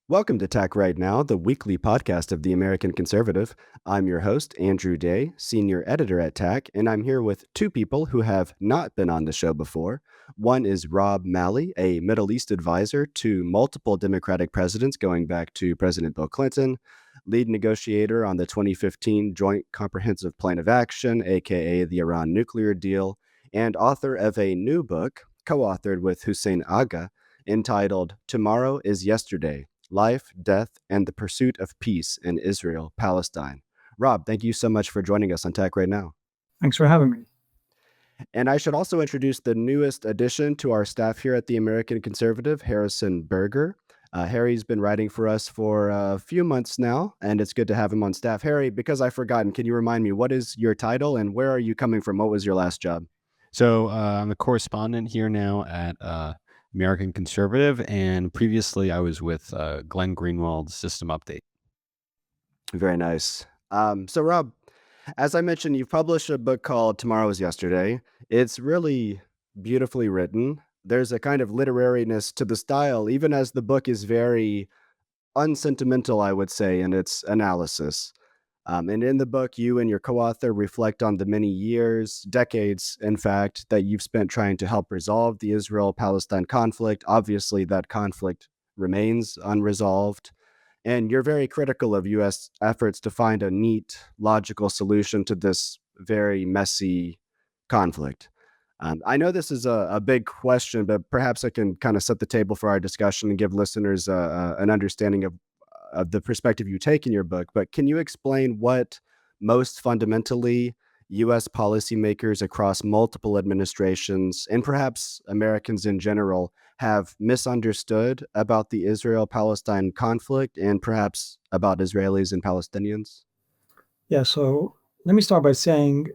Welcome to TAC Right Now, the weekly podcast of the American Conservative. I'm your host, Andrew Day, senior editor at TAC, and I'm here with two people who have not been on the show before. One is Rob Malley, a Middle East advisor to multiple Democratic presidents going back to President Bill Clinton, lead negotiator on the 2015 Joint Comprehensive Plan of Action, aka the Iran nuclear deal, and author of a new book, co-authored with Hussein Agha, entitled Tomorrow is Yesterday: Life, Death, and the Pursuit of Peace in Israel-Palestine. Rob, thank you so much for joining us on Tech Right Now. Thanks for having me. And I should also introduce the newest addition to our staff here at the American Conservative, Harrison Berger. Harry's been writing for us for a few months now, and it's good to have him on staff. Harry, because I've forgotten, can you remind me, what is your title and where are you coming from? What was your last job? So I'm a correspondent here now at American Conservative, and previously I was with Glenn Greenwald's System Update. Very nice. So, Rob, as I mentioned, you've published a book called Tomorrow is Yesterday. It's really beautifully written. There's a kind of literariness to the style, even as the book is very unsentimental, I would say, in its analysis. And in the book, you and your co-author reflect on the many years, decades, in fact, that you've spent trying to help resolve the Israel-Palestine conflict. Obviously, that conflict remains unresolved. And you're very critical of U.S. efforts to find a neat, logical solution to this very messy conflict. I know this is a big question, but perhaps I can kind of set the table for our discussion and give listeners an understanding of the perspective you take in your book. But can you explain what most fundamentally U.S. policymakers across multiple administrations, and perhaps Americans in general, have misunderstood about the Israel-Palestine conflict and perhaps about Israelis and Palestinians? Yeah, so let me start by saying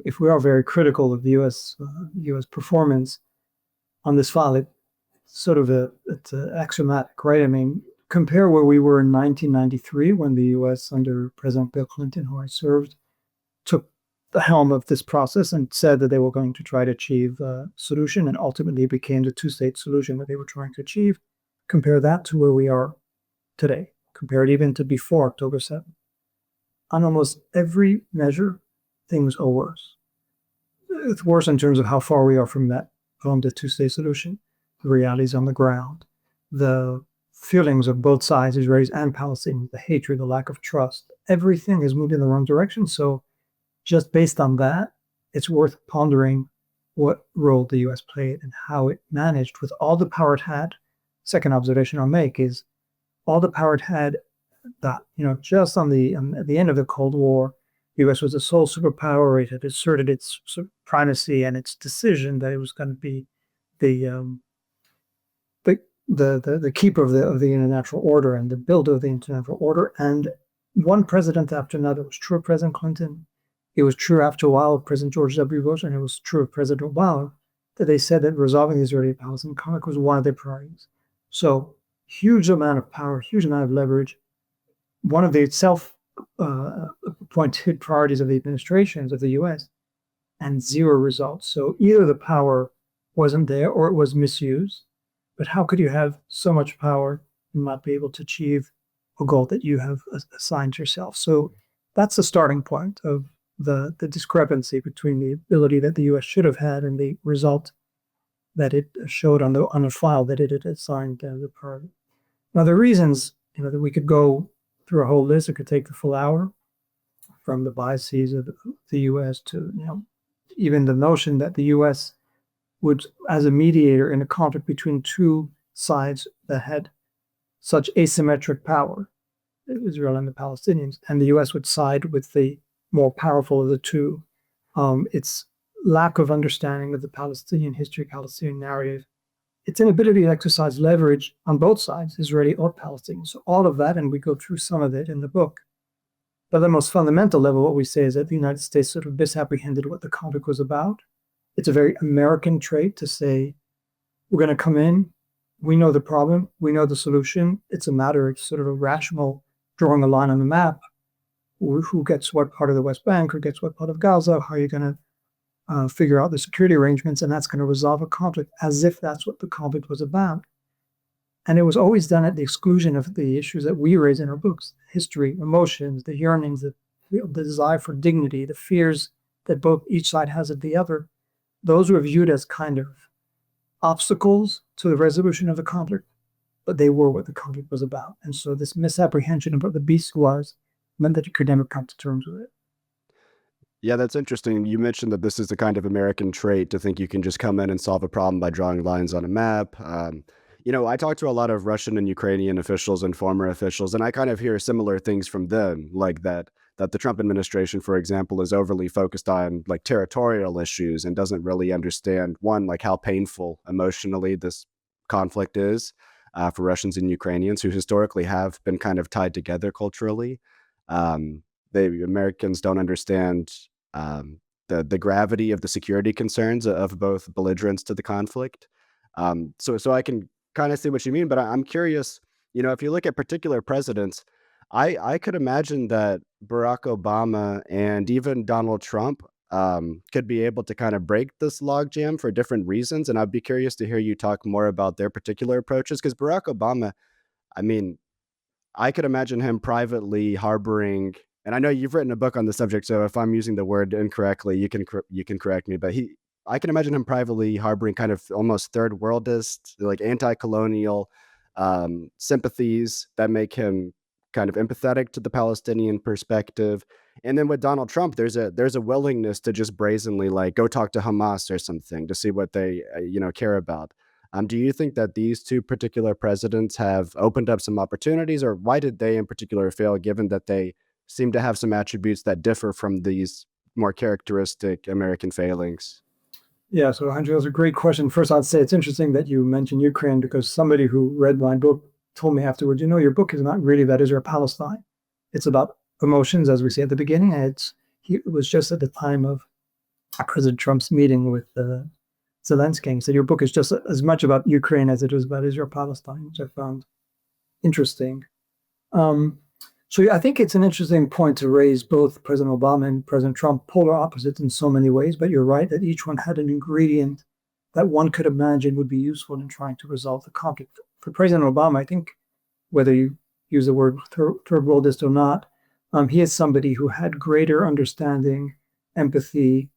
if we are very critical of the U.S. Performance on this file, it's sort of it's axiomatic, right? I mean, compare where we were in 1993 when the U.S. under President Bill Clinton, who I served, took the helm of this process and said that they were going to try to achieve a solution, and ultimately became the two-state solution that they were trying to achieve. Compare that to where we are today. Compare it even to before October 7th. On almost every measure, things are worse. It's worse in terms of how far we are from the two-state solution, the realities on the ground, the feelings of both sides, Israelis and Palestinians, the hatred, the lack of trust. Everything has moved in the wrong direction. So just based on that, it's worth pondering what role the U.S. played and how it managed with all the power it had. Second observation I'll make is all the power it had that, just at the end of the Cold War, the U.S. was the sole superpower. It had asserted its primacy and its decision that it was going to be the keeper of the international order and the builder of the international order. And one president after another, it was true of President Clinton, it was true after a while of President George W. Bush, and it was true of President Obama, that they said that resolving the Israeli-Palestine conflict was one of their priorities. So huge amount of power, huge amount of leverage. One of the self-appointed priorities of the administrations of the U.S., and zero results. So either the power wasn't there or it was misused. But how could you have so much power and not be able to achieve a goal that you have assigned yourself? So that's the starting point of the discrepancy between the ability that the U.S. should have had and the result that it showed on the file that it had assigned the priority. Now, the reasons, that we could go through a whole list, it could take the full hour, from the biases of the U.S. to, even the notion that the U.S. would, as a mediator in a conflict between two sides that had such asymmetric power, Israel and the Palestinians, and the U.S. would side with the more powerful of the two. Its lack of understanding of the Palestinian history, Palestinian narrative, its inability to exercise leverage on both sides, Israeli or Palestinian. So all of that, and we go through some of it in the book. But at the most fundamental level, what we say is that the United States sort of misapprehended what the conflict was about. It's a very American trait to say, we're going to come in, we know the problem, we know the solution. It's a matter of sort of a rational drawing a line on the map. Who gets what part of the West Bank, who gets what part of Gaza, how are you going to figure out the security arrangements, and that's going to resolve a conflict, as if that's what the conflict was about. And it was always done at the exclusion of the issues that we raise in our books: history, emotions, the yearnings, the desire for dignity, the fears that each side has of the other. Those were viewed as kind of obstacles to the resolution of the conflict, but they were what the conflict was about. And so this misapprehension of what the beast was meant that you could never come to terms with it. Yeah, that's interesting. You mentioned that this is the kind of American trait to think you can just come in and solve a problem by drawing lines on a map. I talk to a lot of Russian and Ukrainian officials and former officials, and I kind of hear similar things from them, like that the Trump administration, for example, is overly focused on like territorial issues and doesn't really understand one, like how painful emotionally this conflict is for Russians and Ukrainians who historically have been kind of tied together culturally. The Americans don't understand the gravity of the security concerns of both belligerents to the conflict. So I can kind of see what you mean, but I'm curious. If you look at particular presidents, I could imagine that Barack Obama and even Donald Trump could be able to kind of break this logjam for different reasons, and I'd be curious to hear you talk more about their particular approaches. Because Barack Obama, I mean, I could imagine him privately harboring, and I know you've written a book on the subject, so if I'm using the word incorrectly, you can correct me, but I can imagine him privately harboring kind of almost third worldist, like anti-colonial sympathies that make him kind of empathetic to the Palestinian perspective. And then with Donald Trump, there's a willingness to just brazenly like go talk to Hamas or something to see what they care about. Do you think that these two particular presidents have opened up some opportunities, or why did they in particular fail, given that they seem to have some attributes that differ from these more characteristic American failings? Yeah, so Andrew, that's a great question. First, I'd say it's interesting that you mentioned Ukraine, because somebody who read my book told me afterwards, your book is not really about Israel-Palestine. It's about emotions, as we say at the beginning. It was just at the time of President Trump's meeting with Zelensky. He said, your book is just as much about Ukraine as it is about Israel-Palestine, which I found interesting. So I think it's an interesting point to raise both President Obama and President Trump, polar opposites in so many ways, but you're right that each one had an ingredient that one could imagine would be useful in trying to resolve the conflict. For President Obama, I think, whether you use the word third worldist or not, he is somebody who had greater understanding, empathy,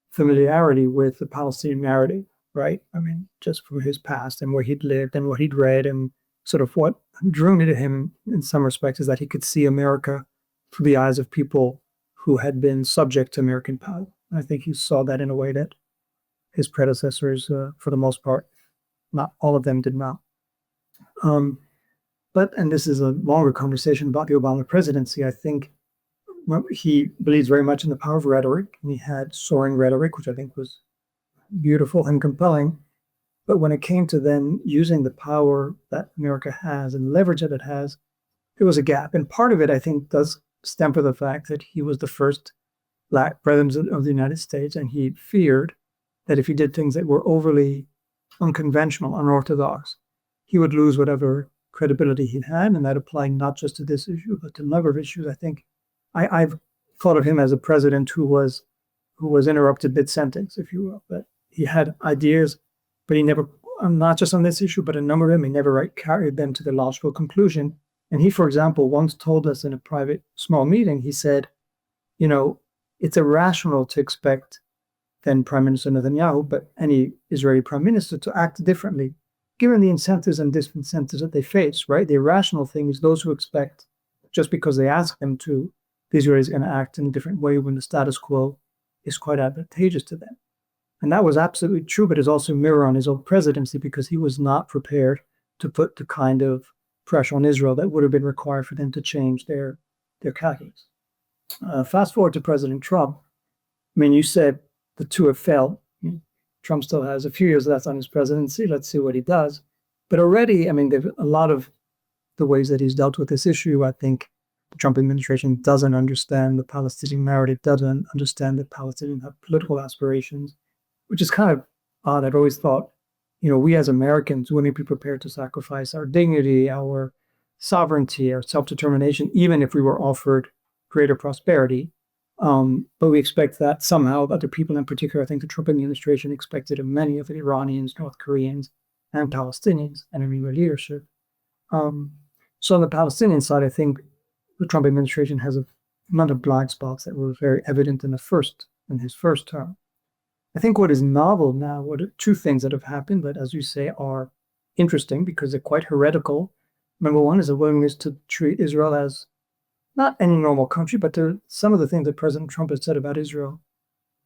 familiarity with the Palestinian narrative, right? I mean, just from his past and where he'd lived and what he'd read, and sort of what drew me to him in some respects is that he could see America through the eyes of people who had been subject to American power. I think he saw that in a way that his predecessors, for the most part, not all of them, did not. And this is a longer conversation about the Obama presidency. I think he believes very much in the power of rhetoric, and he had soaring rhetoric, which I think was beautiful and compelling. But when it came to then using the power that America has and leverage that it has, there was a gap. And part of it, I think, does stem from the fact that he was the first Black president of the United States, and he feared that if he did things that were overly unconventional, unorthodox, he would lose whatever credibility he had. And that applied not just to this issue, but to a number of issues. I think I've thought of him as a president who was interrupted mid-sentence, if you will. But he had ideas, but he never, not just on this issue, but a number of them, he never carried them to the logical conclusion. And he, for example, once told us in a private small meeting, he said, it's irrational to expect then Prime Minister Netanyahu, but any Israeli prime minister, to act differently, given the incentives and disincentives that they face, right? The irrational thing is those who expect, just because they ask them to, the Israelis are going to act in a different way when the status quo is quite advantageous to them. And that was absolutely true, but it's also a mirror on his own presidency, because he was not prepared to put the kind of pressure on Israel that would have been required for them to change their calculus. Fast forward to President Trump. I mean, you said the two have failed. Trump still has a few years left on his presidency. Let's see what he does. But already, I mean, a lot of the ways that he's dealt with this issue, I think the Trump administration doesn't understand the Palestinian narrative, doesn't understand that Palestinians have political aspirations, which is kind of odd. I've always thought, we as Americans wouldn't be prepared to sacrifice our dignity, our sovereignty, our self-determination, even if we were offered greater prosperity. But we expect that somehow other people, in particular, I think the Trump administration expected of many of the Iranians, North Koreans, and Palestinians, and Iranian leadership, So on the Palestinian side, I think the Trump administration has a amount of blind spots that were very evident in his first term. I think what is novel now, what are two things that have happened that, as you say, are interesting because they're quite heretical. Number one is a willingness to treat Israel as not any normal country, but some of the things that President Trump has said about Israel.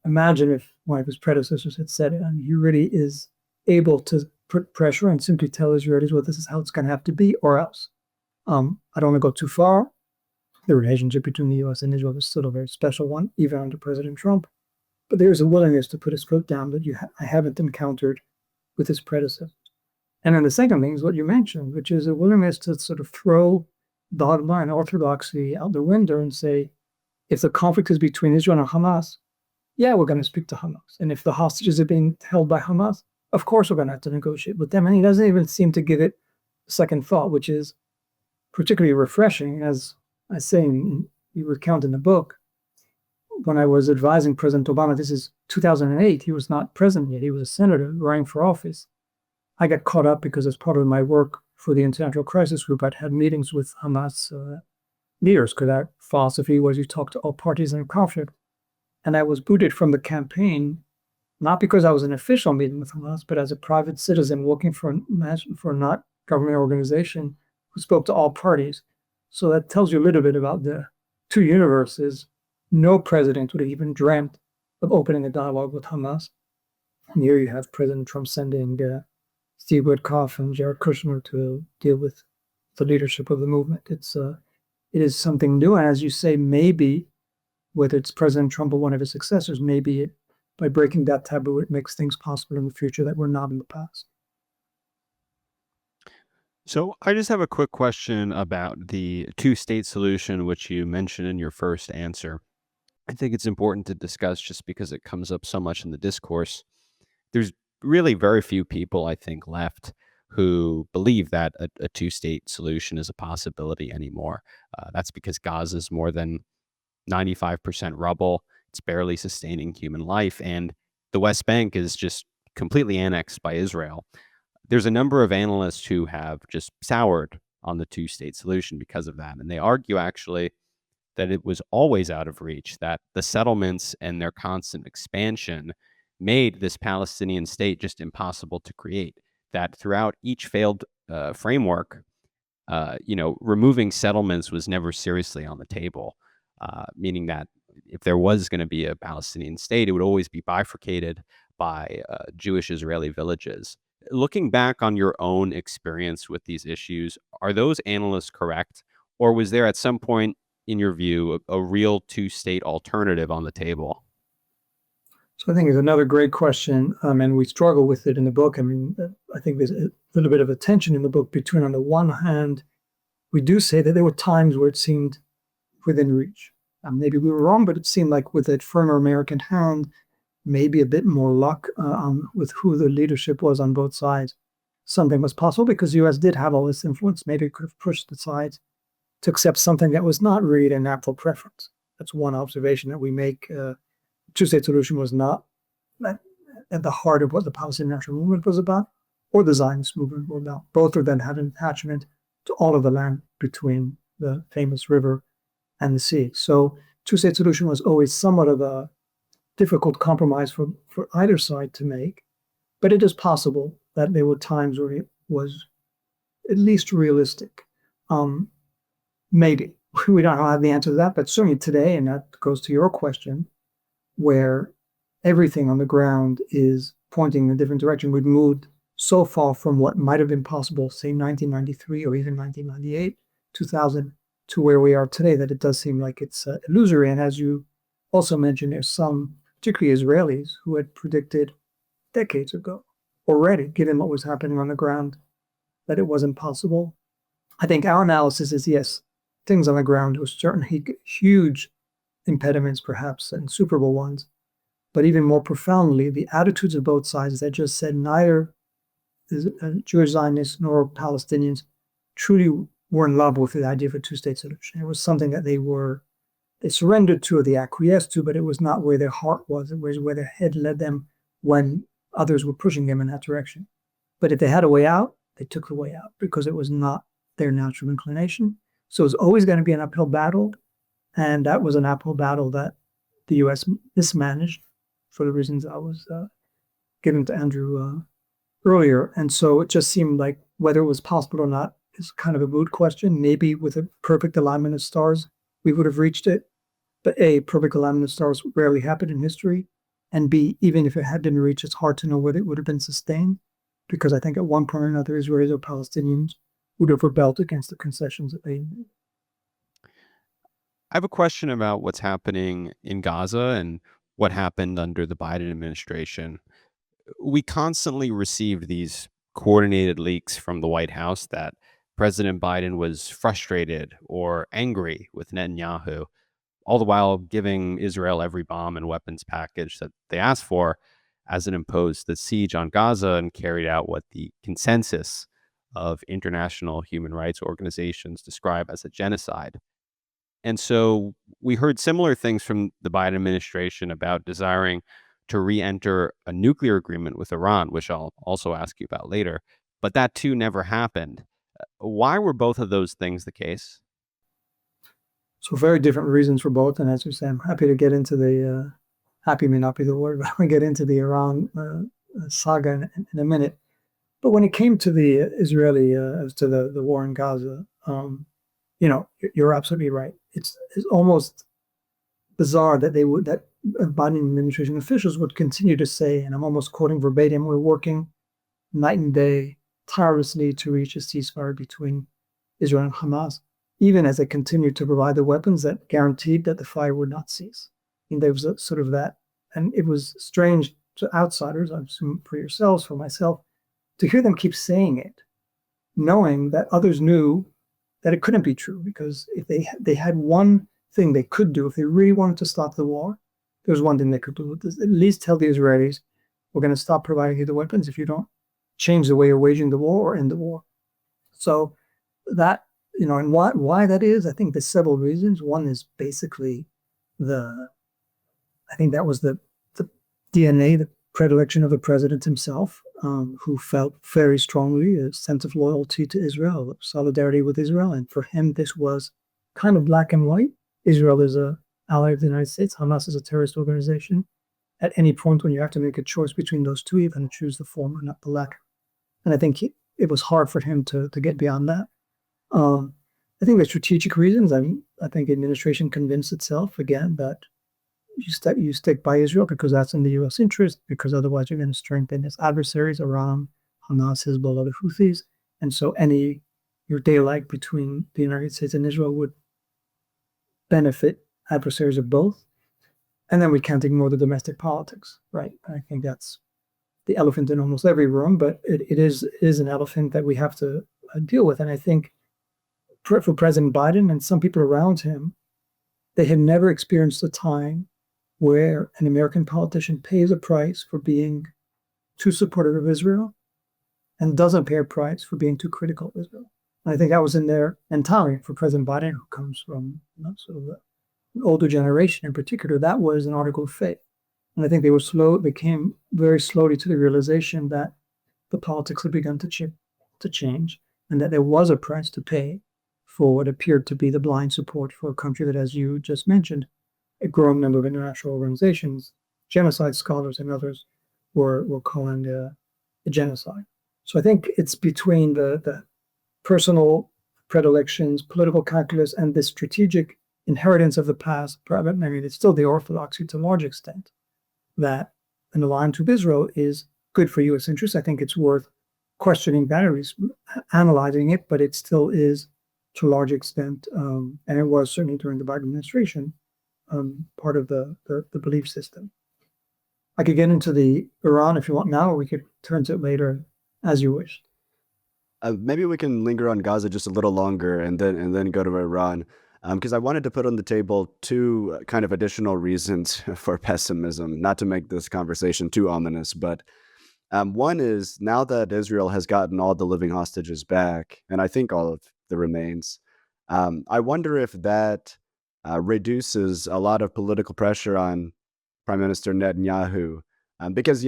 Imagine if one of his predecessors had said it, and he really is able to put pressure and simply tell Israelis, well, this is how it's going to have to be, or else. I don't want to go too far. The relationship between the US and Israel is still a very special one, even under President Trump. But there is a willingness to put his foot down that I haven't encountered with his predecessors. And then the second thing is what you mentioned, which is a willingness to sort of throw dogma and orthodoxy out the window and say, if the conflict is between Israel and Hamas, yeah, we're going to speak to Hamas. And if the hostages are being held by Hamas, of course we're going to have to negotiate with them. And he doesn't even seem to give it a second thought, which is particularly refreshing. As I say, you recount in the book, when I was advising President Obama, this is 2008, he was not president yet, he was a senator running for office. I got caught up because as part of my work for the International Crisis Group, I'd had meetings with Hamas leaders, because our philosophy was you talk to all parties in conflict. And I was booted from the campaign, not because I was an official meeting with Hamas, but as a private citizen working for a not government organization who spoke to all parties. So that tells you a little bit about the two universes. No president would have even dreamt of opening a dialogue with Hamas. And here you have President Trump sending Steve Witkoff and Jared Kushner to deal with the leadership of the movement. It is something new. And as you say, maybe, whether it's President Trump or one of his successors, maybe by breaking that taboo, it makes things possible in the future that were not in the past. So I just have a quick question about the two-state solution, which you mentioned in your first answer. I think it's important to discuss just because it comes up so much in the discourse. There's really very few people, I think, left who believe that a two-state solution is a possibility anymore. That's because Gaza is more than 95% rubble. It's barely sustaining human life. And the West Bank is just completely annexed by Israel. There's a number of analysts who have just soured on the two-state solution because of that. And they argue actually that it was always out of reach, that the settlements and their constant expansion made this Palestinian state just impossible to create, that throughout each failed framework, removing settlements was never seriously on the table, meaning that if there was going to be a Palestinian state, it would always be bifurcated by Jewish-Israeli villages. Looking back on your own experience with these issues, are those analysts correct? Or was there at some point, in your view, a real two-state alternative on the table? So I think it's another great question, and we struggle with it in the book. I mean, I think there's a little bit of a tension in the book between, on the one hand, we do say that there were times where it seemed within reach. Maybe we were wrong, but it seemed like with a firmer American hand, maybe a bit more luck with who the leadership was on both sides, something was possible because the U.S. did have all this influence. Maybe it could have pushed the sides to accept something that was not really their natural preference. That's one observation that we make. Two-state solution was not at the heart of what the Palestinian national movement was about, or the Zionist movement was about. Both of them had an attachment to all of the land between the famous river and the sea. So two-state solution was always somewhat of a difficult compromise for either side to make, but it is possible that there were times where it was at least realistic. Maybe. We don't have the answer to that, but certainly today, and that goes to your question, where everything on the ground is pointing in a different direction. We've moved so far from what might have been possible, say 1993 or even 1998, 2000, to where we are today, that it does seem like it's illusory. And as you also mentioned, there's some, particularly Israelis, who had predicted decades ago already, given what was happening on the ground, that it wasn't possible. I think our analysis is, yes, things on the ground were certainly huge impediments, perhaps, and superable ones. But even more profoundly, the attitudes of both sides that just said neither Jewish Zionists nor Palestinians truly were in love with the idea of a two-state solution. It was something that they surrendered to or they acquiesced to, but it was not where their heart was. It was where their head led them when others were pushing them in that direction. But if they had a way out, they took the way out because it was not their natural inclination. So it's always going to be an uphill battle. And that was an uphill battle that the U.S. mismanaged for the reasons I was giving to Andrew earlier. And so it just seemed like whether it was possible or not is kind of a moot question. Maybe with a perfect alignment of stars, we would have reached it. But A, perfect alignment of stars rarely happened in history. And B, even if it had been reached, it's hard to know whether it would have been sustained. Because I think at one point or another, Israelis or Palestinians would have rebelled against the concessions that they made. I have a question about what's happening in Gaza and what happened under the Biden administration. We constantly received these coordinated leaks from the White House that President Biden was frustrated or angry with Netanyahu, all the while giving Israel every bomb and weapons package that they asked for as it imposed the siege on Gaza and carried out what the consensus of international human rights organizations describe as a genocide. And so we heard similar things from the Biden administration about desiring to re-enter a nuclear agreement with Iran, which I'll also ask you about later. But that too never happened. Why were both of those things the case? So very different reasons for both. And as you say, I'm happy to get into the, happy may not be the word, but we get into the Iran saga in a minute. But when it came to the Israeli, as to the war in Gaza, you're absolutely right. It's almost bizarre that that Biden administration officials would continue to say, and I'm almost quoting verbatim, we're working night and day tirelessly to reach a ceasefire between Israel and Hamas, even as they continued to provide the weapons that guaranteed that the fire would not cease. And there was a sort of that, and it was strange to outsiders, I assume for yourselves, for myself, to hear them keep saying it, knowing that others knew that it couldn't be true, because if they had one thing they could do, if they really wanted to stop the war, there was one thing they could do: at least tell the Israelis, we're going to stop providing you the weapons if you don't change the way you're waging the war or end the war. So that, and why that is, I think there's several reasons. One is basically I think that was the DNA, the predilection of the president himself, who felt very strongly a sense of loyalty to Israel, solidarity with Israel. And for him, this was kind of black and white. Israel is an ally of the United States. Hamas is a terrorist organization. At any point when you have to make a choice between those two, you're going to choose the former, not the latter. And I think it was hard for him to get beyond that. I think there's strategic reasons. I think the administration convinced itself, again, that you stick by Israel because that's in the U.S. interest, because otherwise you're going to strengthen its adversaries, Iran, Hamas, Hezbollah, the Houthis. And so your daylight between the United States and Israel would benefit adversaries of both. And then we can't ignore the domestic politics, right? I think that's the elephant in almost every room, but it is an elephant that we have to deal with. And I think for President Biden and some people around him, they have never experienced a time where an American politician pays a price for being too supportive of Israel and doesn't pay a price for being too critical of Israel. And I think that was in there entirely for President Biden, who comes from sort of an older generation in particular. That was an article of faith. And I think they came very slowly to the realization that the politics had begun to change, and that there was a price to pay for what appeared to be the blind support for a country that, as you just mentioned, a growing number of international organizations, genocide scholars and others were calling a genocide. So I think it's between the personal predilections, political calculus, and the strategic inheritance of the past. I mean, it's still the orthodoxy to a large extent that an alliance with Israel is good for U.S. interests. I think it's worth questioning that, or at least analyzing it, but it still is to a large extent, and it was certainly during the Biden administration, part of the belief system. I could get into the Iran if you want now, or we could turn to it later, as you wish. Maybe we can linger on Gaza just a little longer and then go to Iran, because I wanted to put on the table two kind of additional reasons for pessimism, not to make this conversation too ominous, but one is, now that Israel has gotten all the living hostages back, and I think all of the remains, I wonder if that reduces a lot of political pressure on Prime Minister Netanyahu, because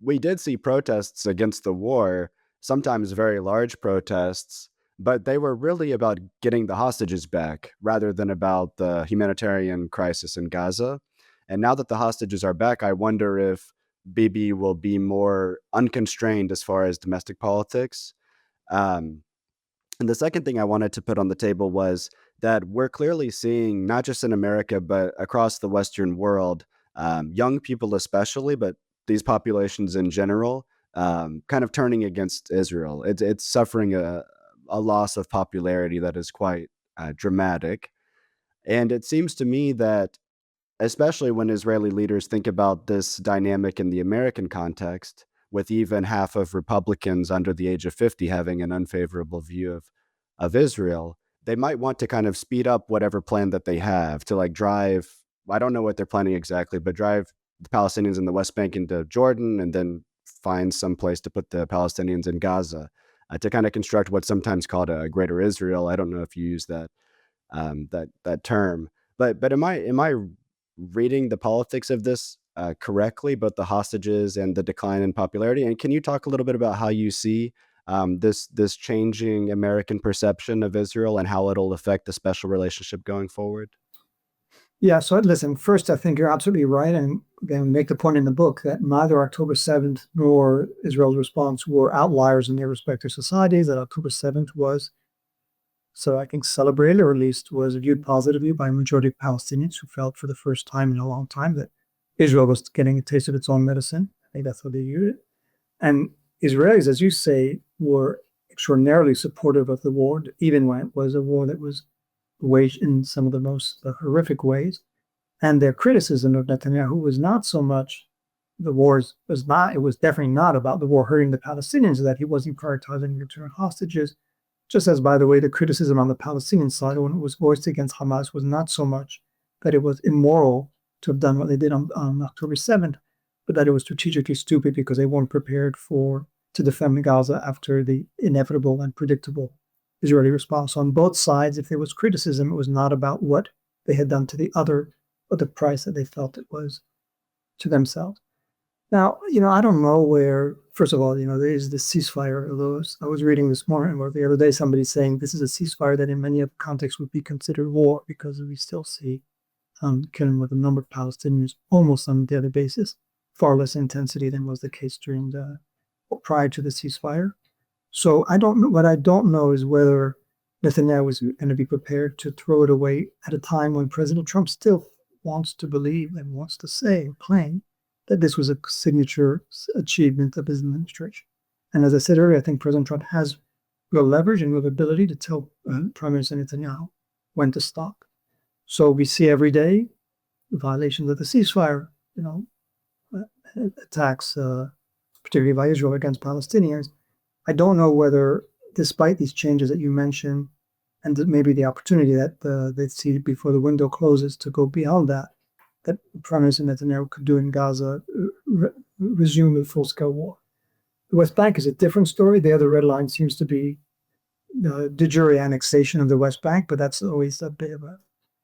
we did see protests against the war, sometimes very large protests, but they were really about getting the hostages back rather than about the humanitarian crisis in Gaza. And now that the hostages are back, I wonder if Bibi will be more unconstrained as far as domestic politics. Um, and the second thing I wanted to put on the table was that we're clearly seeing, not just in America, but across the Western world, young people especially, but these populations in general, kind of turning against Israel. It's suffering a loss of popularity that is quite dramatic. And it seems to me that, especially when Israeli leaders think about this dynamic in the American context, with even half of Republicans under the age of 50 having an unfavorable view of Israel, they might want to kind of speed up whatever plan that they have to like drive. I don't know what they're planning exactly, but drive the Palestinians in the West Bank into Jordan and then find some place to put the Palestinians in Gaza, to kind of construct what's sometimes called a greater Israel. I don't know if you use that term, but am I reading the politics of this correctly, both the hostages and the decline in popularity? And can you talk a little bit about how you see this changing American perception of Israel and how it'll affect the special relationship going forward? Yeah, so listen, first, I think you're absolutely right. And again, we make the point in the book that neither October 7th nor Israel's response were outliers in their respective societies, that October 7th was, so I think, celebrated, or at least was viewed positively by a majority of Palestinians who felt for the first time in a long time that Israel was getting a taste of its own medicine. I think that's how they viewed it. And Israelis, as you say, were extraordinarily supportive of the war, even when it was a war that was waged in some of the most horrific ways. And their criticism of Netanyahu was not so much the wars was not, it was definitely not about the war hurting the Palestinians, that he wasn't prioritizing return hostages. Just as, by the way, the criticism on the Palestinian side when it was voiced against Hamas was not so much that it was immoral to have done what they did on October 7th, but that it was strategically stupid because they weren't prepared to defend Gaza after the inevitable and predictable Israeli response. On both sides, if there was criticism, it was not about what they had done to the other, but the price that they felt it was to themselves. Now, I don't know where, first of all, there is the ceasefire. Although I was reading this morning or the other day, somebody saying this is a ceasefire that in many other contexts would be considered war, because we still see killing with a number of Palestinians almost on a daily basis, far less intensity than was the case prior to the ceasefire. So what I don't know is whether Netanyahu was going to be prepared to throw it away at a time when President Trump still wants to believe and wants to say or claim that this was a signature achievement of his administration. And as I said earlier, I think President Trump has real leverage and real ability to tell Prime Minister Netanyahu when to stop. So we see every day violations of the ceasefire, attacks, particularly by Israel against Palestinians. I don't know whether, despite these changes that you mentioned, and maybe the opportunity that they see before the window closes to go beyond that Prime Minister Netanyahu could do in Gaza, resume a full-scale war. The West Bank is a different story. There, the red line seems to be de jure annexation of the West Bank, but that's always a bit of a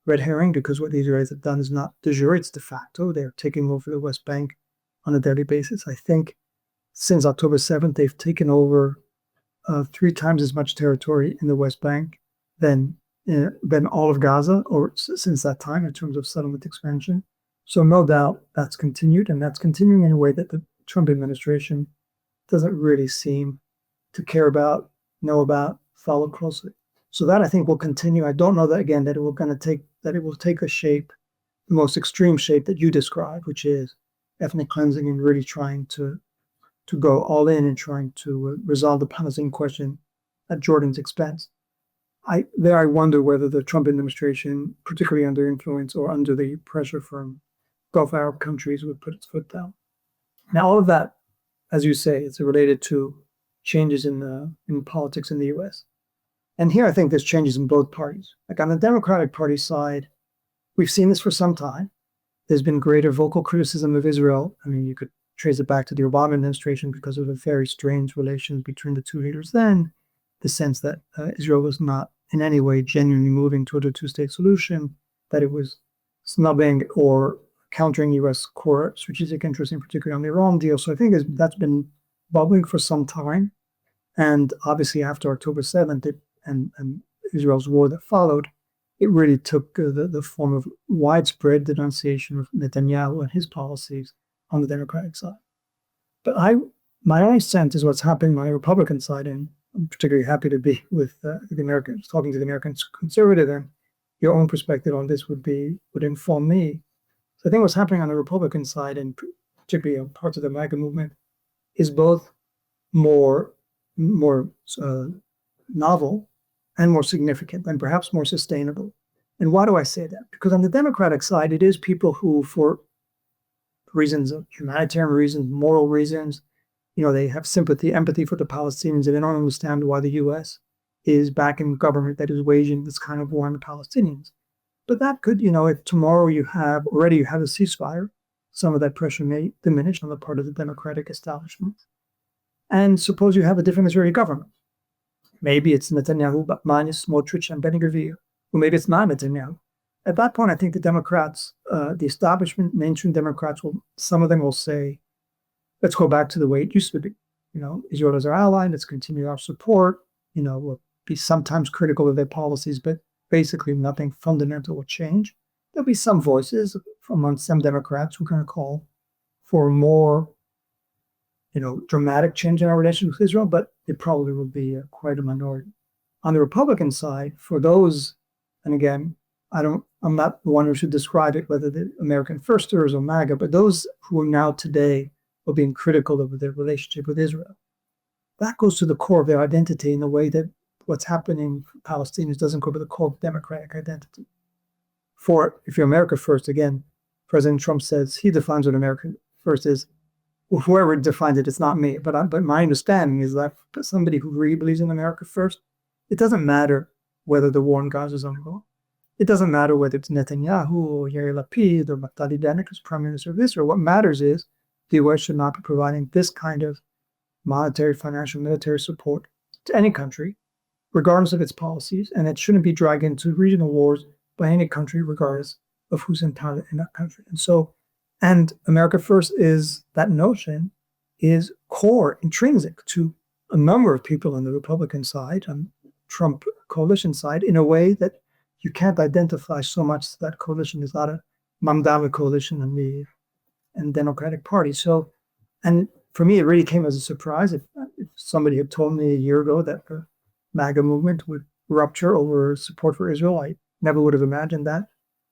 red herring, because what the Israelis have done is not de jure, it's de facto. They're taking over the West Bank on a daily basis. I think since October 7th, they've taken over 3 times as much territory in the West Bank than all of Gaza, or since that time, in terms of settlement expansion. So no doubt that's continued, and that's continuing in a way that the Trump administration doesn't really seem to care about, know about, follow closely. So that, I think, will continue. I don't know that, again, that it will take a shape, the most extreme shape that you described, which is ethnic cleansing and really trying to go all in and trying to resolve the Palestinian question at Jordan's expense. I wonder whether the Trump administration, particularly under influence or under the pressure from Gulf Arab countries, would put its foot down. Now, all of that, as you say, is related to changes in politics in the U.S. And here, I think there's changes in both parties. Like on the Democratic Party side, we've seen this for some time. There's been greater vocal criticism of Israel. I mean, you could trace it back to the Obama administration because of the very strained relations between the two leaders then, the sense that Israel was not in any way genuinely moving toward a two-state solution, that it was snubbing or countering U.S. core strategic interests, in particular on the Iran deal. So I think that's been bubbling for some time. And obviously after October 7th, and Israel's war that followed, it really took the form of widespread denunciation of Netanyahu and his policies on the Democratic side. But my only sense is what's happening on the Republican side, and I'm particularly happy to be with the Americans, talking to the American conservative, and your own perspective on this would inform me. So I think what's happening on the Republican side, and particularly parts of the MAGA movement, is both more novel and more significant and perhaps more sustainable. And why do I say that? Because on the Democratic side, it is people who, for reasons of humanitarian reasons, moral reasons, they have sympathy, empathy for the Palestinians, and they don't understand why the U.S. is backing a government that is waging this kind of war on the Palestinians. But that could, if tomorrow you have a ceasefire, some of that pressure may diminish on the part of the Democratic establishment. And suppose you have a different Israeli government. Maybe it's Netanyahu minus Smotrich and Ben Gvir, or maybe it's not Netanyahu. At that point, I think the Democrats, the establishment, mainstream Democrats, some of them will say, let's go back to the way it used to be. Israel is our ally, let's continue our support. We'll be sometimes critical of their policies, but basically nothing fundamental will change. There'll be some voices among some Democrats who are going to call for more, dramatic change in our relationship with Israel, but it probably will be quite a minority. On the Republican side, for those, and again, I'm not the one who should describe it, whether the American firsters or MAGA, but those who are now today are being critical of their relationship with Israel. That goes to the core of their identity in the way that what's happening for Palestinians doesn't go to the core of democratic identity. If you're America first, again, President Trump says he defines what America first is. Whoever defined it, it's not me. But my understanding is that for somebody who really believes in America first, it doesn't matter whether the war in Gaza is ongoing. It doesn't matter whether it's Netanyahu or Yair Lapid or Naftali Bennett as Prime Minister of Israel. What matters is the U.S. should not be providing this kind of monetary, financial, military support to any country, regardless of its policies, and it shouldn't be dragged into regional wars by any country, regardless of who's in power in that country. And America First that notion is core, intrinsic to a number of people on the Republican side, on Trump coalition side, in a way that you can't identify so much that coalition is not a Mamdava coalition and Democratic Party. So, and for me, it really came as a surprise. If somebody had told me a year ago that the MAGA movement would rupture over support for Israel, I never would have imagined that.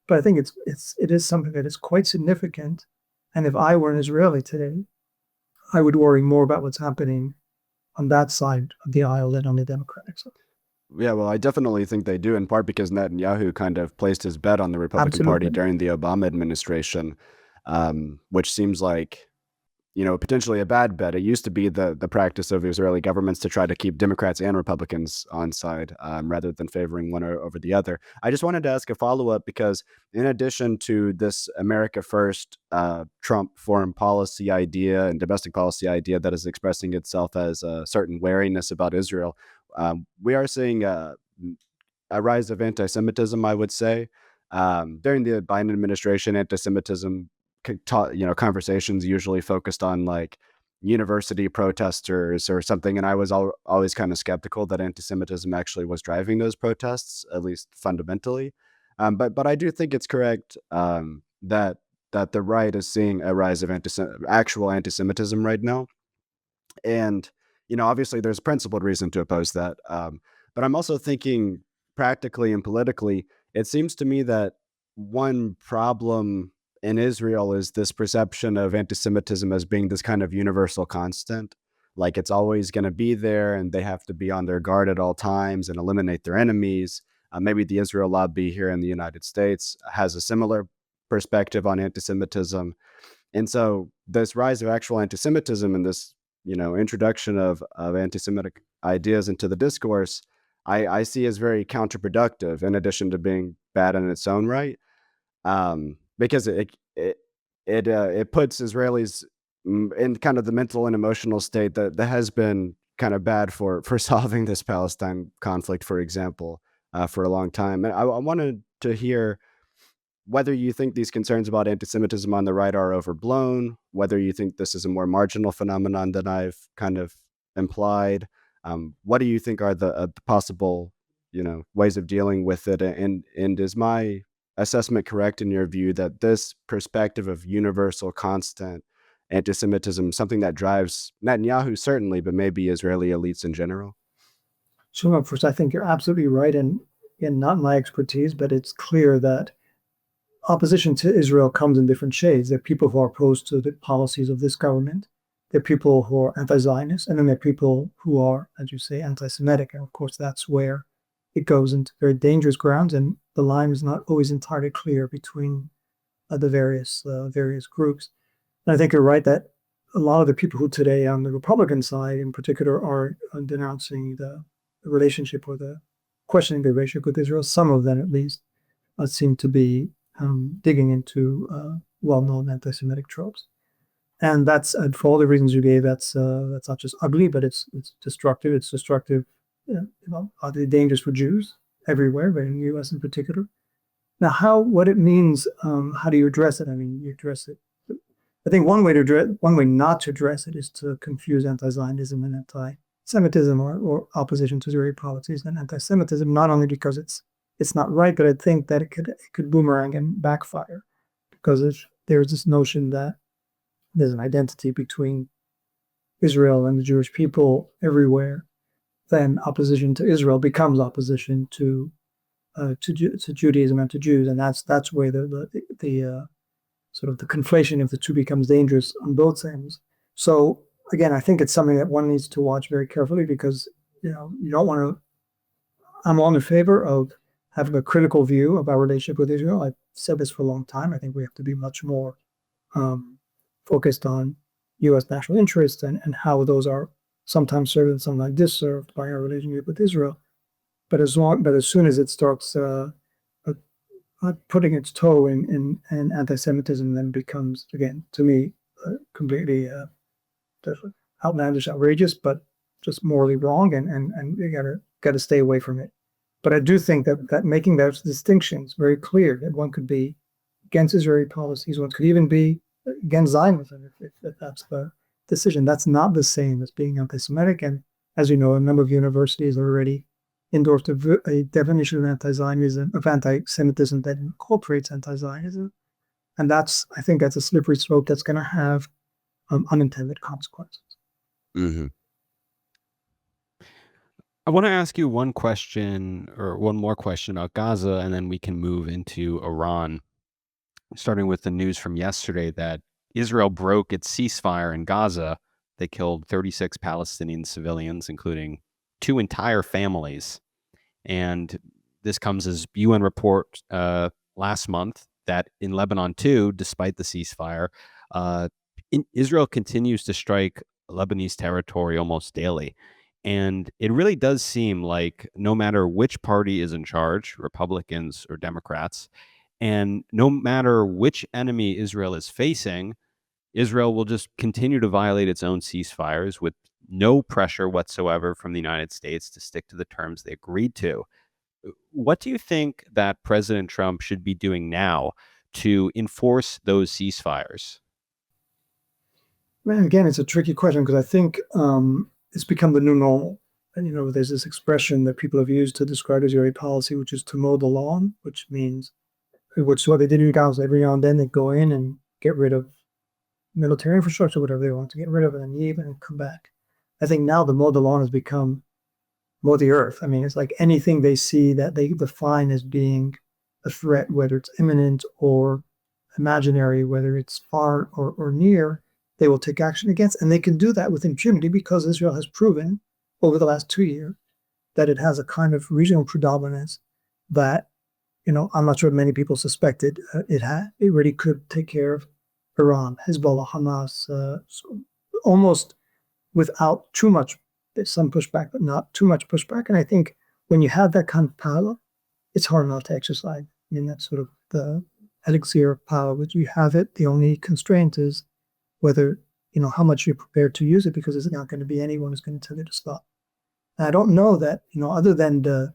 But I think it is something that is quite significant. And if I were an Israeli today, I would worry more about what's happening on that side of the aisle than on the Democratic side. Yeah, well, I definitely think they do, in part because Netanyahu kind of placed his bet on the Republican Party during the Obama administration, which seems like, potentially a bad bet. It used to be the practice of Israeli governments to try to keep Democrats and Republicans on side rather than favoring one over the other. I just wanted to ask a follow-up because in addition to this America First Trump foreign policy idea and domestic policy idea that is expressing itself as a certain wariness about Israel, we are seeing a rise of anti-Semitism, I would say. During the Biden administration, anti-Semitism conversations usually focused on like university protesters or something, and I was always kind of skeptical that anti-Semitism actually was driving those protests, at least fundamentally. But I do think it's correct that the right is seeing a rise of actual anti-Semitism right now, and obviously there's principled reason to oppose that. But I'm also thinking practically and politically, it seems to me that one problem in Israel is this perception of anti-Semitism as being this kind of universal constant. Like it's always going to be there and they have to be on their guard at all times and eliminate their enemies. Maybe the Israel lobby here in the United States has a similar perspective on anti-Semitism. And so this rise of actual anti-Semitism and this, introduction of anti-Semitic ideas into the discourse, I see as very counterproductive in addition to being bad in its own right. Because it puts Israelis in kind of the mental and emotional state that has been kind of bad for solving this Palestine conflict, for example, for a long time. And I wanted to hear whether you think these concerns about anti-Semitism on the right are overblown, whether you think this is a more marginal phenomenon than I've kind of implied. What do you think are the possible ways of dealing with it. And is my assessment correct in your view that this perspective of universal constant anti-Semitism, something that drives Netanyahu certainly, but maybe Israeli elites in general? So first, I think you're absolutely right, and not my expertise, but it's clear that opposition to Israel comes in different shades. There are people who are opposed to the policies of this government. There are people who are anti-Zionist, and then there are people who are, as you say, anti-Semitic. And of course, that's where it goes into very dangerous grounds, and the line is not always entirely clear between the various groups. And I think you're right that a lot of the people who today on the Republican side, in particular, are denouncing the relationship or the questioning the relationship with Israel. Some of them, at least, seem to be digging into well-known anti-Semitic tropes, and that's for all the reasons you gave. That's not just ugly, but it's destructive. It's destructive, utterly dangerous for Jews everywhere, but in the U.S. in particular. Now, what it means, how do you address it? I mean, you address it. I think one way not to address it is to confuse anti-Zionism and anti-Semitism, or opposition to Israeli policies and anti-Semitism, not only because it's not right, but I think that it could boomerang and backfire, because there's this notion that there's an identity between Israel and the Jewish people everywhere, then opposition to Israel becomes opposition to Judaism and to Jews, and that's where the sort of the conflation of the two becomes dangerous on both ends. So again, I think it's something that one needs to watch very carefully, because you don't want to. I'm all in favor of having a critical view of our relationship with Israel. I've said this for a long time. I think we have to be much more focused on U.S. national interests and how those are sometimes served and sometimes disserved by our relationship with Israel. But as soon as it starts putting its toe in anti-Semitism, then becomes, again, to me, completely outlandish, outrageous, but just morally wrong, and you gotta stay away from it. But I do think that making those distinctions very clear, that one could be against Israeli policies, one could even be against Zionism if that's the decision. That's not the same as being anti-Semitic. And as you know, a number of universities already endorsed a definition of anti-Zionism, of anti-Semitism, that incorporates anti-Zionism. And I think that's a slippery slope that's going to have unintended consequences. Mm-hmm. I want to ask you one question, or one more question about Gaza, and then we can move into Iran, starting with the news from yesterday that Israel broke its ceasefire in Gaza. They killed 36 Palestinian civilians, including 2 entire families. And this comes as UN report last month that in Lebanon too, despite the ceasefire, Israel continues to strike Lebanese territory almost daily. And it really does seem like no matter which party is in charge, Republicans or Democrats, and no matter which enemy Israel is facing, Israel will just continue to violate its own ceasefires with no pressure whatsoever from the United States to stick to the terms they agreed to. What do you think that President Trump should be doing now to enforce those ceasefires? Man, again, it's a tricky question, because I think it's become the new normal. And there's this expression that people have used to describe Israeli policy, which is to mow the lawn, which is what they did in Gaza. Every now and then they go in and get rid of military infrastructure, whatever they want to get rid of, and then leave and come back. I think now the mow the lawn has become mow the earth. I mean, it's like anything they see that they define as being a threat, whether it's imminent or imaginary, whether it's far or near, they will take action against. And they can do that with impunity, because Israel has proven over the last 2 years that it has a kind of regional predominance that, I'm not sure many people suspected it had. It really could take care of Iran, Hezbollah, Hamas, so almost without too much. There's some pushback, but not too much pushback. And I think when you have that kind of power, it's hard not to exercise. I mean, that's sort of the elixir of power, which you have it. The only constraint is whether, how much you're prepared to use it, because there's not going to be anyone who's going to tell you to stop. And I don't know that, other than the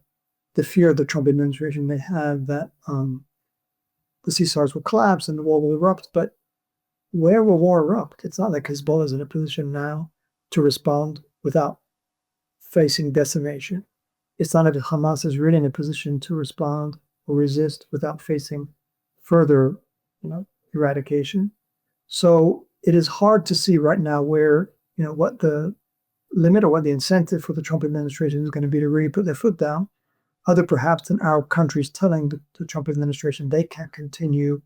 fear the Trump administration may have that the ceasefires will collapse and the war will erupt, but where will war erupt? It's not like Hezbollah is in a position now to respond without facing decimation. it's not that Hamas is really in a position to respond or resist without facing further, eradication. So it is hard to see right now where, what the limit or what the incentive for the Trump administration is going to be to really put their foot down, other perhaps than Arab countries telling the Trump administration they can't continue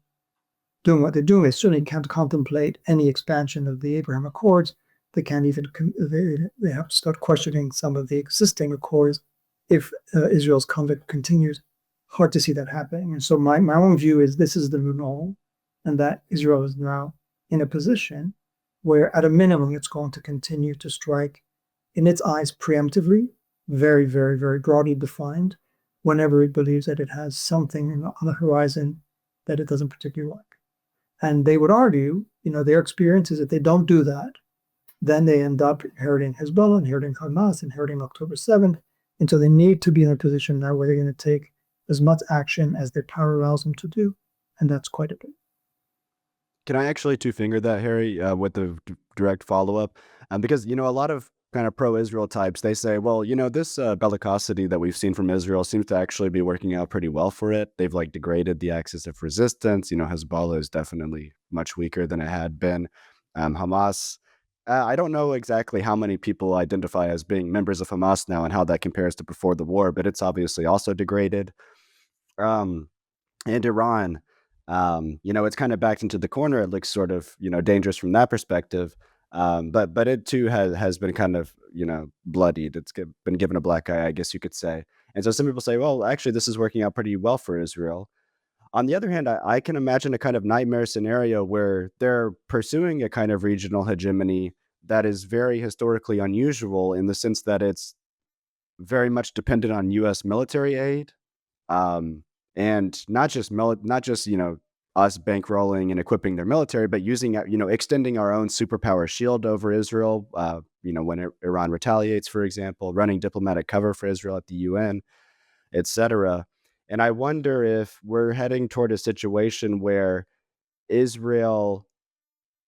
doing what they're doing. They certainly can't contemplate any expansion of the Abraham Accords. They can't even, they have to start questioning some of the existing accords if Israel's conflict continues. Hard to see that happening. And so my own view is this is the new normal, and that Israel is now in a position where at a minimum it's going to continue to strike in its eyes preemptively, very, very, very broadly defined, whenever it believes that it has something on the horizon that it doesn't particularly like. And they would argue, their experience is that they don't do that, then they end up inheriting Hezbollah, inheriting Hamas, inheriting October 7th. And so they need to be in a position now where they're going to take as much action as their power allows them to do. And that's quite a bit. Can I actually two-finger that, Harry, with the direct follow-up? Because, a lot of kind of pro-Israel types, they say, well, this bellicosity that we've seen from Israel seems to actually be working out pretty well for it. They've degraded the axis of resistance. Hezbollah is definitely much weaker than it had been. Hamas, I don't know exactly how many people identify as being members of Hamas now and how that compares to before the war, but it's obviously also degraded. Um, and Iran, it's kind of backed into the corner. It looks sort of, dangerous from that perspective. But it too has been kind of, bloodied. It's been given a black eye, I guess you could say. And so some people say, well, actually, this is working out pretty well for Israel. On the other hand, I can imagine a kind of nightmare scenario where they're pursuing a kind of regional hegemony that is very historically unusual in the sense that it's very much dependent on U.S. military aid. Um, and not just us bankrolling and equipping their military, but using extending our own superpower shield over Israel. When Iran retaliates, for example, running diplomatic cover for Israel at the UN, etc. And I wonder if we're heading toward a situation where Israel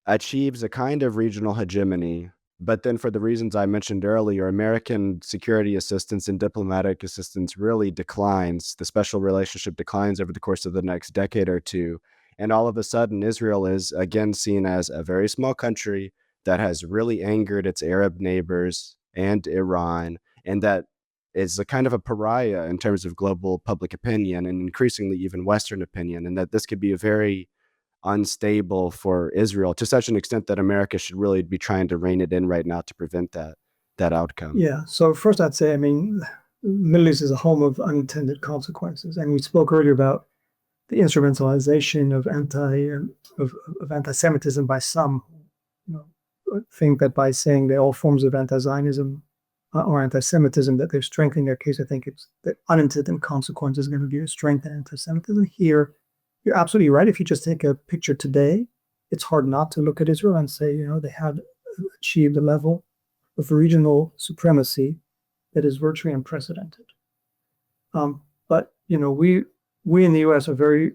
achieves a kind of regional hegemony, but then for the reasons I mentioned earlier, American security assistance and diplomatic assistance really declines. The special relationship declines over the course of the next decade or two. And all of a sudden, Israel is again seen as a very small country that has really angered its Arab neighbors and Iran, and that is a kind of a pariah in terms of global public opinion and increasingly even Western opinion, and that this could be a very unstable for Israel to such an extent that America should really be trying to rein it in right now to prevent that outcome. Yeah. So first I'd say, Middle East is a home of unintended consequences. And we spoke earlier about the instrumentalization of anti-Semitism by some, think that by saying that all forms of anti-Zionism or anti-Semitism, that they're strengthening their case. I think it's that unintended consequences is going to be to strengthen anti-Semitism. Here, you're absolutely right. If you just take a picture today, it's hard not to look at Israel and say, they had achieved a level of regional supremacy that is virtually unprecedented. But we in the U.S. are very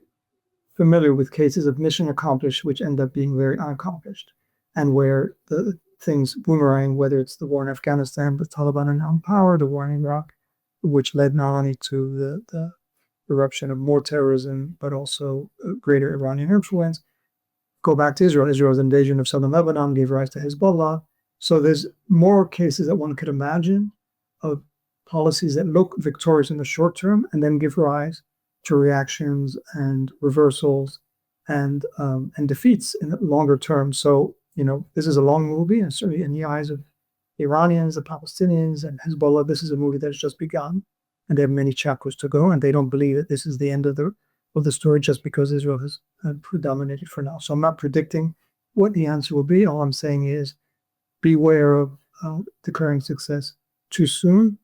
familiar with cases of mission accomplished, which end up being very unaccomplished, and where the things boomerang, whether it's the war in Afghanistan, the Taliban are now in power, the war in Iraq, which led not only to the eruption of more terrorism, but also greater Iranian influence. Go back to Israel. Israel's invasion of southern Lebanon gave rise to Hezbollah. So there's more cases that one could imagine of policies that look victorious in the short term and then give rise to reactions and reversals and defeats in the longer term. So, this is a long movie, and certainly in the eyes of the Iranians, the Palestinians, and Hezbollah, this is a movie that has just begun, and they have many chapters to go, and they don't believe that this is the end of the story just because Israel has predominated for now. So I'm not predicting what the answer will be. All I'm saying is beware of declaring success too soon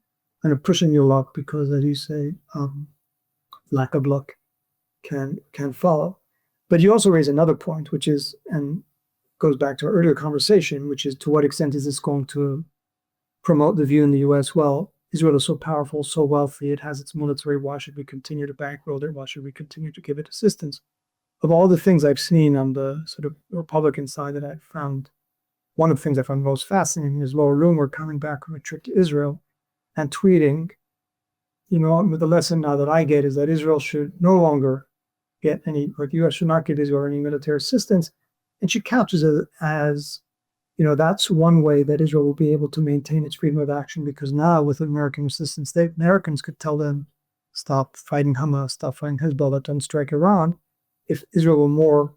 and of pushing your luck because, as you say, lack of luck can follow. But you also raise another point, which is, and goes back to our earlier conversation, which is to what extent is this going to promote the view in the U.S., well, Israel is so powerful, so wealthy, it has its military, why should we continue to bankroll it? Why should we continue to give it assistance? Of all the things I've seen on the sort of Republican side that I found, one of the things I found most fascinating is Laura Loomer coming back from a trip to Israel and tweeting the lesson now that I get is that Israel should no longer get any, or the U.S. should not give Israel any military assistance. And she couches it as, that's one way that Israel will be able to maintain its freedom of action, because now with American assistance, Americans could tell them, stop fighting Hamas, stop fighting Hezbollah, don't strike Iran. If Israel were more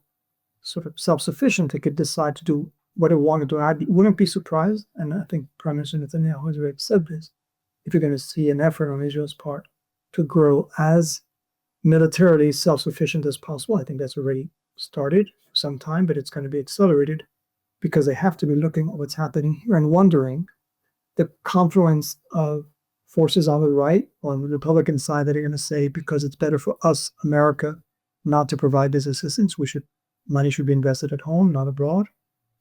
sort of self-sufficient, they could decide to do what it wanted to do. I wouldn't be surprised, and I think Prime Minister Netanyahu has already said this, if you're going to see an effort on Israel's part to grow as militarily self-sufficient as possible. I think that's already started for some time, but it's going to be accelerated because they have to be looking at what's happening here and wondering the confluence of forces on the right, on the Republican side, that are going to say, because it's better for us, America, not to provide this assistance, money should be invested at home, not abroad.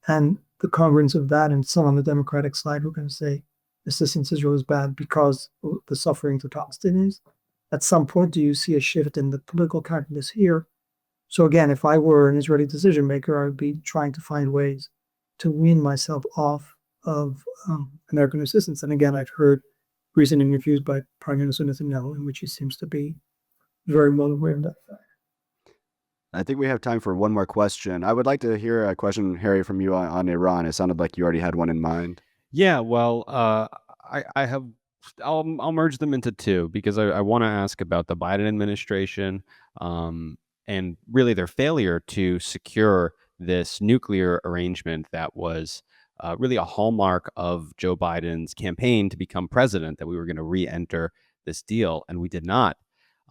And the congruence of that, and some on the Democratic side who are going to say assistance to Israel is bad because of the suffering to Palestinians. At some point, do you see a shift in the political calculus here? So again, if I were an Israeli decision maker, I would be trying to find ways to wean myself off of American assistance. And again, I've heard recent interviews by Prime Minister Netanyahu in which he seems to be very well aware of that fact. I think we have time for one more question. I would like to hear a question, Harry, from you on Iran. It sounded like you already had one in mind. Yeah, well, I have. I'll merge them into two because I want to ask about the Biden administration and really their failure to secure this nuclear arrangement that was really a hallmark of Joe Biden's campaign to become president, that we were going to re-enter this deal, and we did not.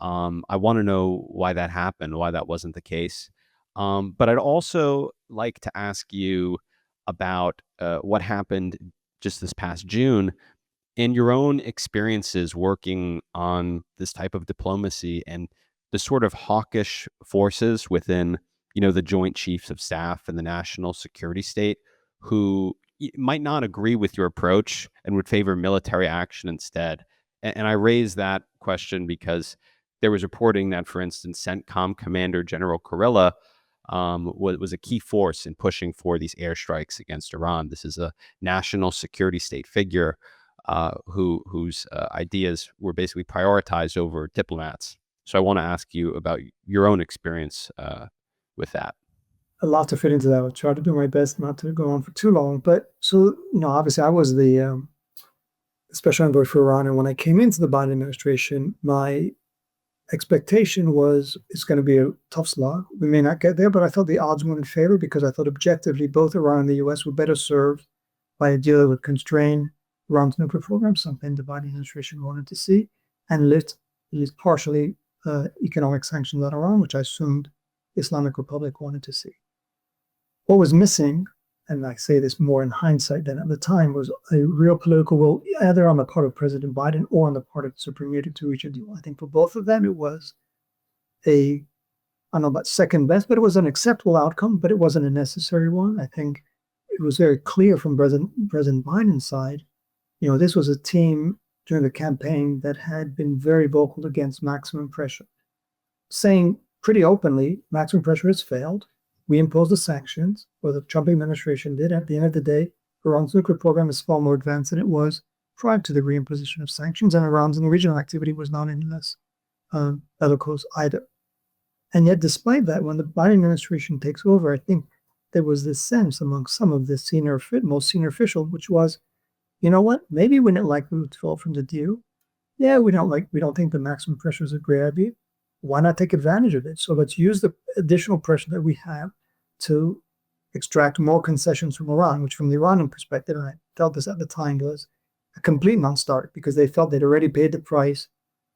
I want to know why that happened, why that wasn't the case. But I'd also like to ask you about what happened just this past June in your own experiences working on this type of diplomacy and the sort of hawkish forces within, the Joint Chiefs of Staff and the national security state who might not agree with your approach and would favor military action instead. And I raise that question because there was reporting that, for instance, CENTCOM Commander General Kurilla was a key force in pushing for these airstrikes against Iran. This is a national security state figure whose ideas were basically prioritized over diplomats. So I want to ask you about your own experience with that. A lot to fit into that. I'll try to do my best not to go on for too long. But so, obviously I was the special envoy for Iran. And when I came into the Biden administration, my expectation was it's going to be a tough slog. We may not get there, but I thought the odds were in favor because I thought objectively both Iran and the U.S. were better served by a deal that would constrain Iran's nuclear program, something the Biden administration wanted to see, and lift at least partially economic sanctions on Iran, which I assumed Islamic Republic wanted to see. What was missing, and I say this more in hindsight than at the time, was a real political will, either on the part of President Biden or on the part of the Supreme Leader to reach a deal. I think for both of them, it was I don't know about second best, but it was an acceptable outcome, but it wasn't a necessary one. I think it was very clear from President Biden's side, this was a team during the campaign that had been very vocal against maximum pressure, saying pretty openly, maximum pressure has failed. We imposed the sanctions, or the Trump administration did. At the end of the day, Iran's nuclear program is far more advanced than it was prior to the reimposition of sanctions, and Iran's regional activity was not any less bellicose either. And yet, despite that, when the Biden administration takes over, I think there was this sense among some of the most senior officials, which was, you know what, maybe we didn't like the withdrawal from the deal. Yeah, we don't think the maximum pressure is a great idea. Why not take advantage of it? So let's use the additional pressure that we have to extract more concessions from Iran, which from the Iranian perspective, and I felt this at the time, was a complete non-starter because they felt they'd already paid the price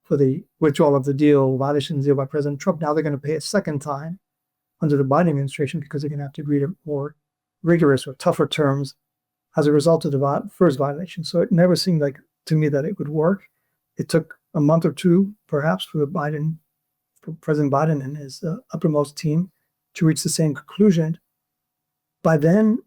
for the withdrawal of the deal, violation of the deal by President Trump. Now they're going to pay a second time under the Biden administration because they're going to have to agree to more rigorous or tougher terms as a result of the first violation. So it never seemed like to me that it would work. It took a month or two, perhaps, for President Biden and his uppermost team to reach the same conclusion. By then,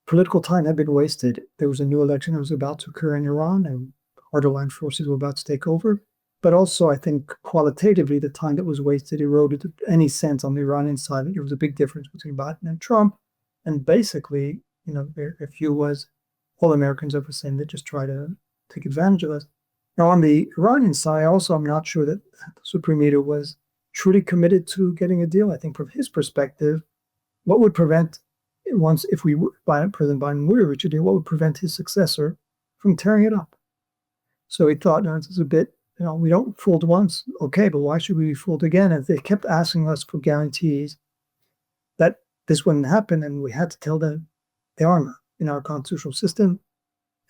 political time had been wasted. There was a new election that was about to occur in Iran, and hard-aligned forces were about to take over. But also, I think qualitatively, the time that was wasted eroded any sense on the Iranian side that there was a big difference between Biden and Trump. And basically, their view was all Americans are the same. They just try to take advantage of us. Now, on the Iranian side, also, I'm not sure that the Supreme Leader was truly committed to getting a deal. I think from his perspective, what would prevent once if we President Biden were to reach a deal, what would prevent his successor from tearing it up? So he thought, no, this is a bit, we don't fooled once, okay, but why should we be fooled again? And they kept asking us for guarantees that this wouldn't happen, and we had to tell them they are not. In our constitutional system,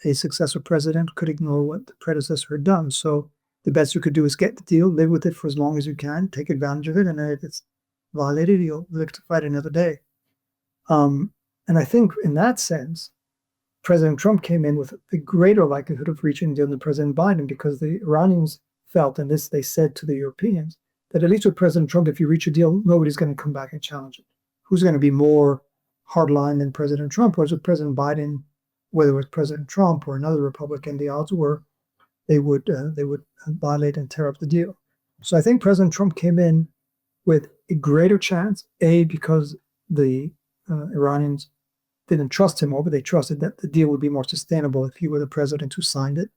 a successor president could ignore what the predecessor had done. So the best you could do is get the deal, live with it for as long as you can, take advantage of it, and if it's violated, you'll live to fight another day. And I think in that sense, President Trump came in with a greater likelihood of reaching a deal than President Biden, because the Iranians felt, and this they said to the Europeans, that at least with President Trump, if you reach a deal, nobody's going to come back and challenge it. Who's going to be more hardline than President Trump? Whereas with President Biden, whether it was President Trump or another Republican, the odds were they would violate and tear up the deal. So I think President Trump came in with a greater chance, because the Iranians didn't trust him more, but they trusted that the deal would be more sustainable if he were the president who signed it.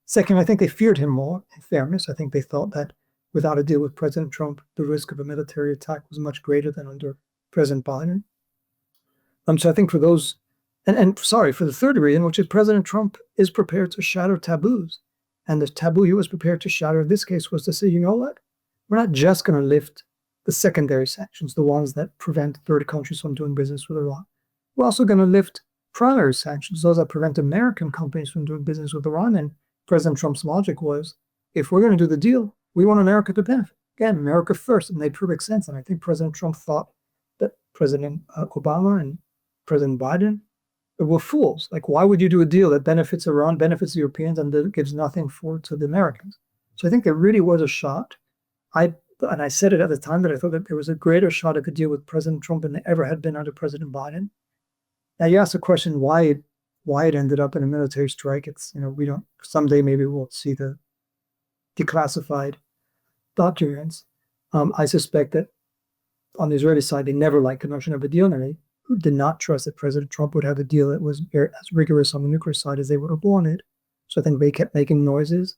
Second, I think they feared him more, in fairness. I think they thought that without a deal with President Trump, the risk of a military attack was much greater than under President Biden. So I think for those, and sorry, for the third reason, which is President Trump is prepared to shatter taboos. And the taboo he was prepared to shatter in this case was to say, you know what? We're not just going to lift the secondary sanctions, the ones that prevent third countries from doing business with Iran. We're also going to lift primary sanctions, those that prevent American companies from doing business with Iran. And President Trump's logic was, if we're going to do the deal, we want America to benefit. Again, America first. It made perfect sense. And I think President Trump thought that President Obama and President Biden were fools. Like, why would you do a deal that benefits Iran, benefits the Europeans, and that gives nothing to the Americans? So I think there really was a shot. And I said it at the time that I thought that there was a greater shot at a deal with President Trump than there ever had been under President Biden. Now you asked the question why it ended up in a military strike. It's, we don't, someday maybe we'll see the declassified documents. I suspect that on the Israeli side, they never liked the notion of a deal, and they did not trust that President Trump would have a deal that was as rigorous on the nuclear side as they would have wanted. So I think they kept making noises.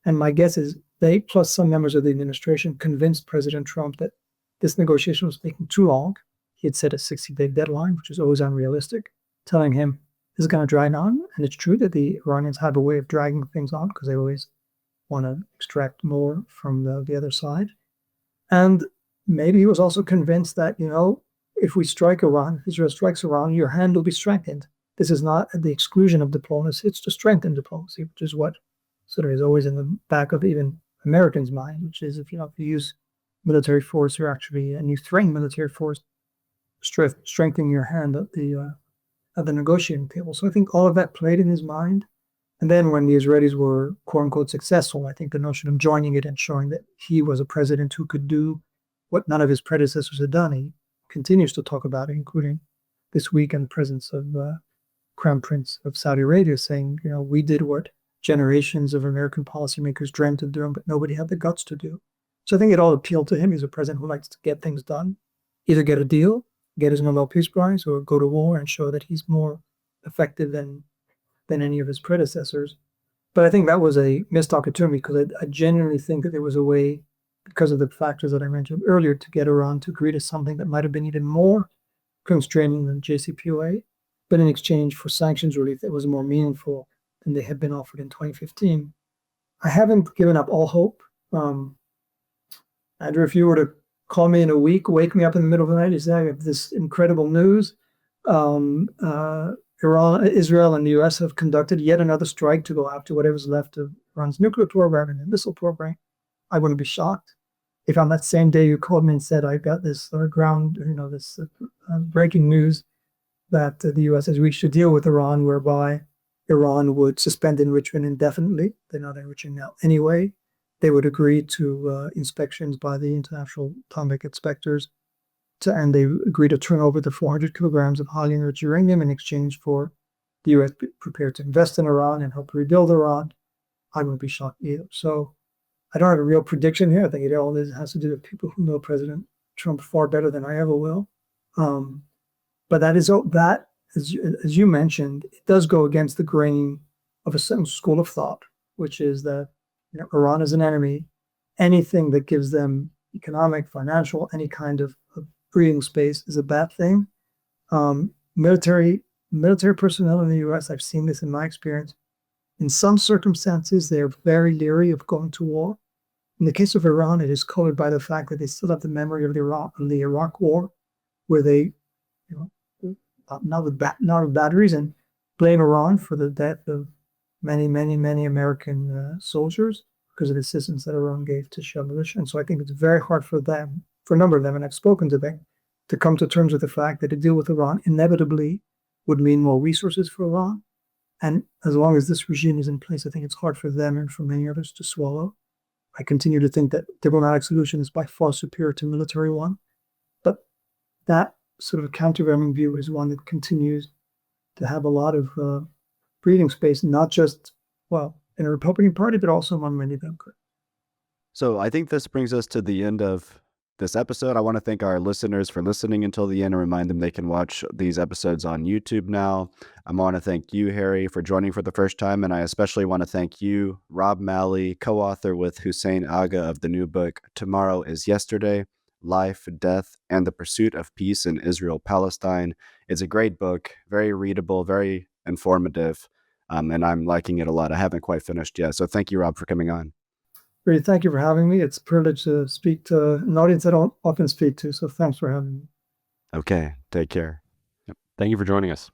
And my guess is they, plus some members of the administration, convinced President Trump that this negotiation was taking too long. He had set a 60-day deadline, which is always unrealistic, telling him this is going to drag on. And it's true that the Iranians have a way of dragging things on because they always want to extract more from the other side. And maybe he was also convinced that, if we strike Iran, if Israel strikes Iran, your hand will be strengthened. This is not at the exclusion of diplomacy, it's to strengthen diplomacy, which is what sort of is always in the back of even Americans' mind, which is if you use military force, you're actually, and you threaten military force, strengthening your hand at the negotiating table. So I think all of that played in his mind. And then when the Israelis were, quote unquote, successful, I think the notion of joining it and showing that he was a president who could do what none of his predecessors had done, he continues to talk about it, including this week in the presence of Crown Prince of Saudi Arabia, saying, we did what generations of American policymakers dreamt of doing, but nobody had the guts to do. So I think it all appealed to him. He's a president who likes to get things done, either get a deal, get his Nobel Peace Prize, or go to war and show that he's more effective than any of his predecessors. But I think that was a missed opportunity, because I genuinely think that there was a way, because of the factors that I mentioned earlier, to get Iran to agree to something that might have been even more constraining than JCPOA, but in exchange for sanctions relief that was more meaningful than they had been offered in 2015. I haven't given up all hope. Andrew, if you were to call me in a week, wake me up in the middle of the night, you say, I have this incredible news. Israel and the US have conducted yet another strike to go after whatever's left of Iran's nuclear program and the missile program. I wouldn't be shocked if on that same day you called me and said, I got this breaking news that the US has reached a deal with Iran whereby Iran would suspend enrichment indefinitely. They're not enriching now anyway. They would agree to inspections by the International Atomic Inspectors, and they agree to turn over the 400 kilograms of highly enriched uranium in exchange for the US prepared to invest in Iran and help rebuild Iran. I wouldn't be shocked either. So I don't have a real prediction here. I think it all has to do with people who know President Trump far better than I ever will. But that, as you mentioned, it does go against the grain of a certain school of thought, which is that Iran is an enemy. Anything that gives them economic, financial, any kind of breathing space is a bad thing. Military personnel in the U.S., I've seen this in my experience. In some circumstances, they're very leery of going to war. In the case of Iran, it is colored by the fact that they still have the memory of the Iraq War, where they, not with bad reason, blame Iran for the death of many American soldiers because of the assistance that Iran gave to Shia militia. And so I think it's very hard for them, for a number of them, and I've spoken to them, to come to terms with the fact that a deal with Iran inevitably would mean more resources for Iran. And as long as this regime is in place, I think it's hard for them and for many others to swallow. I continue to think that diplomatic solution is by far superior to military one. But that sort of countervailing view is one that continues to have a lot of breathing space, not just, in the Republican Party, but also among many Democrats. So I think this brings us to the end of this episode. I want to thank our listeners for listening until the end and remind them they can watch these episodes on YouTube now. I want to thank you, Harry, for joining for the first time. And I especially want to thank you, Rob Malley, co-author with Hussein Aga of the new book, Tomorrow is Yesterday, Life, Death, and the Pursuit of Peace in Israel-Palestine. It's a great book, very readable, very informative, and I'm liking it a lot. I haven't quite finished yet. So thank you, Rob, for coming on. Great. Thank you for having me. It's a privilege to speak to an audience I don't often speak to. So thanks for having me. Okay. Take care. Yep. Thank you for joining us.